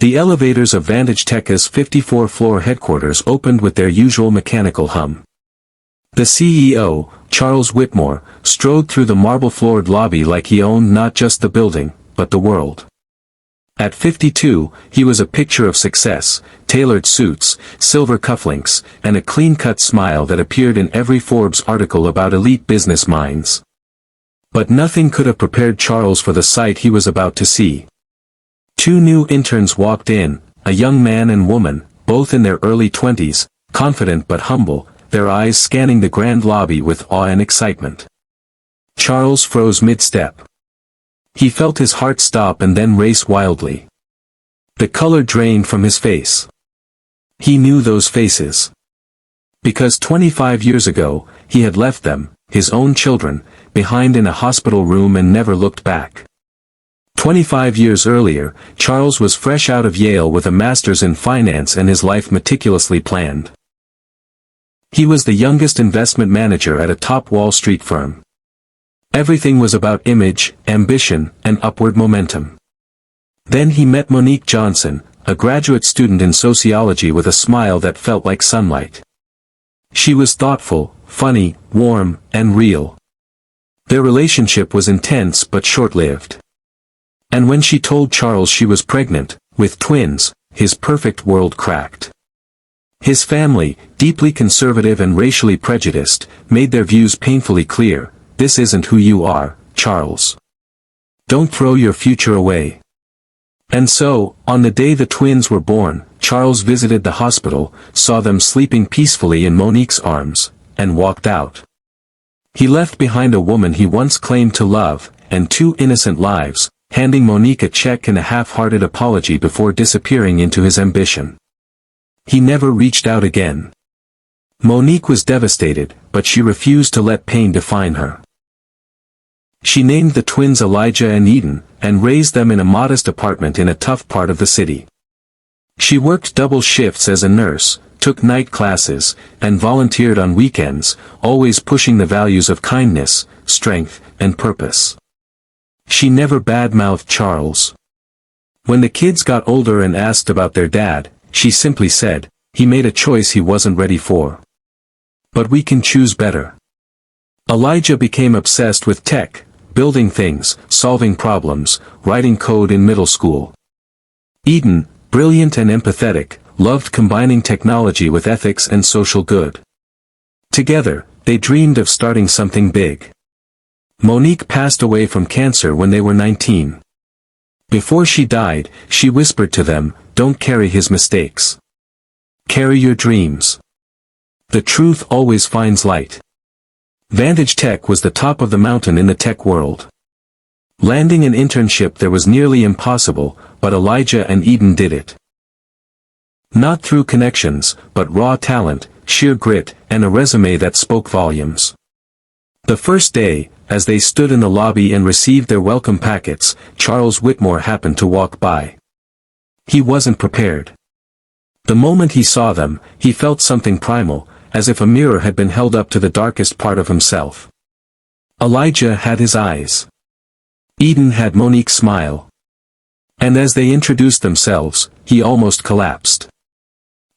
The elevators of Vantage Tech's 54th-floor headquarters opened with their usual mechanical hum. The CEO, Charles Whitmore, strode through the marble-floored lobby like he owned not just the building, but the world. At 52, he was a picture of success, tailored suits, silver cufflinks, and a clean-cut smile that appeared in every Forbes article about elite business minds. But nothing could have prepared Charles for the sight he was about to see. Two new interns walked in, a young man and woman, both in their early 20s, confident but humble, their eyes scanning the grand lobby with awe and excitement. Charles froze mid-step. He felt his heart stop and then race wildly. The color drained from his face. He knew those faces. Because 25 years ago, he had left them, his own children, behind in a hospital room and never looked back. 25 years earlier, Charles was fresh out of Yale with a master's in finance and his life meticulously planned. He was the youngest investment manager at a top Wall Street firm. Everything was about image, ambition, and upward momentum. Then he met Monique Johnson, a graduate student in sociology with a smile that felt like sunlight. She was thoughtful, funny, warm, and real. Their relationship was intense but short-lived. And when she told Charles she was pregnant, with twins, his perfect world cracked. His family, deeply conservative and racially prejudiced, made their views painfully clear. This isn't who you are, Charles. Don't throw your future away. And so, on the day the twins were born, Charles visited the hospital, saw them sleeping peacefully in Monique's arms, and walked out. He left behind a woman he once claimed to love, and two innocent lives, handing Monique a check and a half-hearted apology before disappearing into his ambition. He never reached out again. Monique was devastated, but she refused to let pain define her. She named the twins Elijah and Eden, and raised them in a modest apartment in a tough part of the city. She worked double shifts as a nurse, took night classes, and volunteered on weekends, always pushing the values of kindness, strength, and purpose. She never bad-mouthed Charles. When the kids got older and asked about their dad, she simply said, "He made a choice he wasn't ready for. But we can choose better." Elijah became obsessed with tech, building things, solving problems, writing code in middle school. Eden, brilliant and empathetic, loved combining technology with ethics and social good. Together, they dreamed of starting something big. Monique passed away from cancer when they were 19. Before she died, she whispered to them, "Don't carry his mistakes. Carry your dreams. The truth always finds light." Vantage Tech was the top of the mountain in the tech world. Landing an internship there was nearly impossible, but Elijah and Eden did it. Not through connections, but raw talent, sheer grit, and a resume that spoke volumes. The first day, as they stood in the lobby and received their welcome packets, Charles Whitmore happened to walk by. He wasn't prepared. The moment he saw them, he felt something primal, as if a mirror had been held up to the darkest part of himself. Elijah had his eyes. Eden had Monique's smile. And as they introduced themselves, he almost collapsed.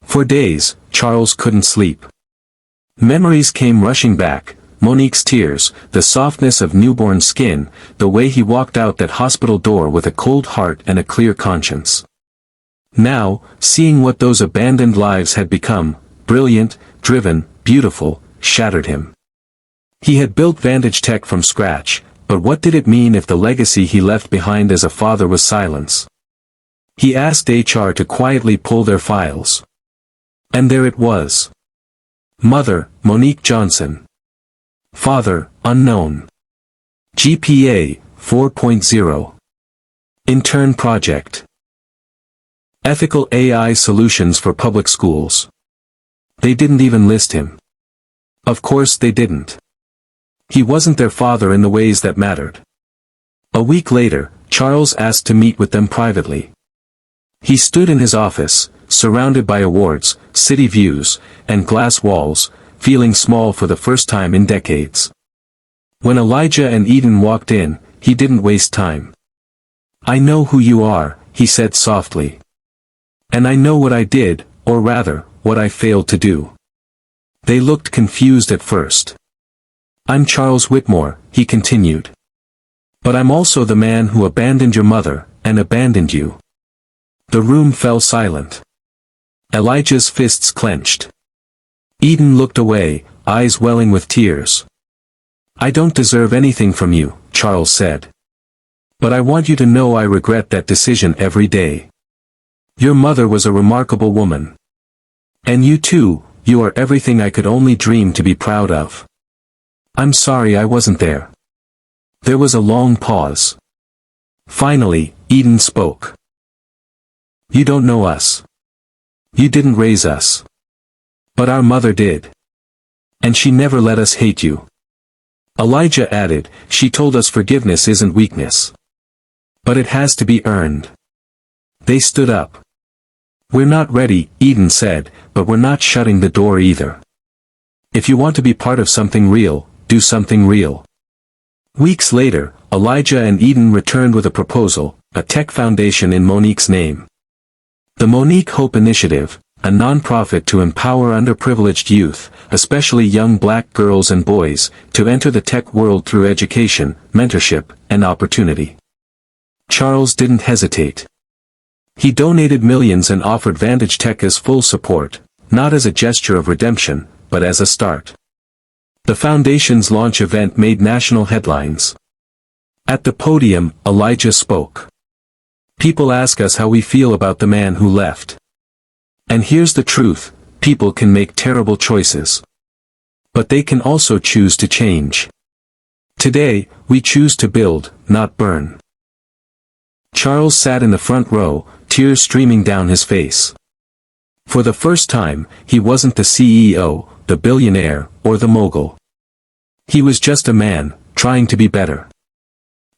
For days, Charles couldn't sleep. Memories came rushing back, Monique's tears, the softness of newborn skin, the way he walked out that hospital door with a cold heart and a clear conscience. Now, seeing what those abandoned lives had become, brilliant, driven, beautiful, shattered him. He had built Vantage Tech from scratch, but what did it mean if the legacy he left behind as a father was silence? He asked HR to quietly pull their files. And there it was. Mother, Monique Johnson. Father, unknown. GPA, 4.0. Intern project. Ethical AI solutions for public schools. They didn't even list him. Of course they didn't. He wasn't their father in the ways that mattered. A week later, Charles asked to meet with them privately. He stood in his office, surrounded by awards, city views, and glass walls, feeling small for the first time in decades. When Elijah and Eden walked in, he didn't waste time. "I know who you are," he said softly. And I know what I did, or rather, what I failed to do. They looked confused at first. I'm Charles Whitmore, he continued. But I'm also the man who abandoned your mother, and abandoned you. The room fell silent. Elijah's fists clenched. Eden looked away, eyes welling with tears. I don't deserve anything from you, Charles said. But I want you to know I regret that decision every day. Your mother was a remarkable woman. And you too, you are everything I could only dream to be proud of. I'm sorry I wasn't there. There was a long pause. Finally, Eden spoke. You don't know us. You didn't raise us. But our mother did. And she never let us hate you. Elijah added, she told us forgiveness isn't weakness. But it has to be earned. They stood up. We're not ready, Eden said, but we're not shutting the door either. If you want to be part of something real, do something real. Weeks later, Elijah and Eden returned with a proposal, a tech foundation in Monique's name. The Monique Hope Initiative, a non-profit to empower underprivileged youth, especially young black girls and boys, to enter the tech world through education, mentorship, and opportunity. Charles didn't hesitate. He donated millions and offered Vantage Tech as full support, not as a gesture of redemption, but as a start. The foundation's launch event made national headlines. At the podium, Elijah spoke. People ask us how we feel about the man who left. And here's the truth, people can make terrible choices. But they can also choose to change. Today, we choose to build, not burn. Charles sat in the front row, tears streaming down his face. For the first time, he wasn't the CEO, the billionaire, or the mogul. He was just a man, trying to be better.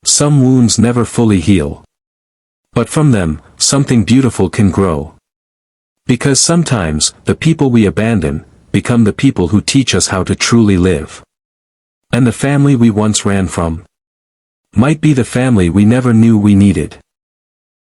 Some wounds never fully heal. But from them, something beautiful can grow. Because sometimes, the people we abandon, become the people who teach us how to truly live. And the family we once ran from might be the family we never knew we needed.